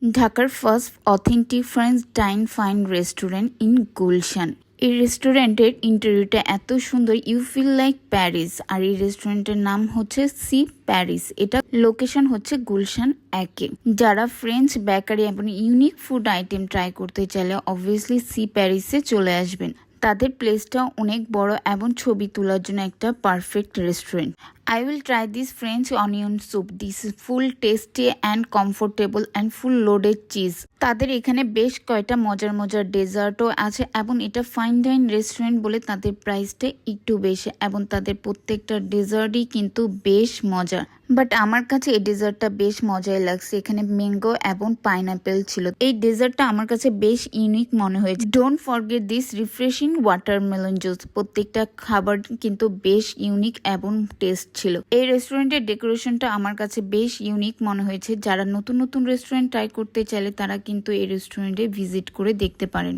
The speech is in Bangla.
ঢাকার first authentic French dine fine restaurant in Gulshan. এই রেস্টুরেন্টের ইন্টেরিয়রটা এত সুন্দর, ইউ ফিল লাইক প্যারিস। আর এই রেস্টুরেন্টের নাম হচ্ছে সি প্যারিস। এটা লোকেশন হচ্ছে গুলশান 1-এ। যারা ফ্রেঞ্চ বেকারি এবং ইউনিক ফুড আইটেম ট্রাই করতে চাইলে অবভিয়াসলি সি প্যারিসে চলে আসবেন। তাদের প্লেসটা অনেক বড় এবং ছবি তোলার জন্য একটা perfect restaurant. I will try this French onion soup. This is full tasty and comfortable and full loaded cheese. তাদের এখানে বেশ কয়টা মজার মজার ডেজার্টও আছে এবং এটা ফাইন ডাইন রেস্টুরেন্ট বলে তাদের প্রাইসটা একটু বেশি এবং তাদের প্রত্যেকটা ডেজার্টই কিন্তু বেশ মজার। বাট আমার কাছে এই ডেজার্টটা বেশ মজাই লাগছে। এখানে ম্যাঙ্গো এবং পাইনাপেল ছিল। এই ডেজার্টটা আমার কাছে বেশ ইউনিক মনে হয়েছে। Don't forget this refreshing watermelon juice. প্রত্যেকটা খাবার কিন্তু বেশ ইউনিক এবং টেস্ট ছিল। এই রেস্টুরেন্টের ডেকোরেশনটা আমার কাছে বেশ ইউনিক মনে হয়েছে। যারা নতুন নতুন রেস্টুরেন্ট ট্রাই করতে চাইলে তারা কিন্তু এই রেস্টুরেন্টে ভিজিট করে দেখতে পারেন।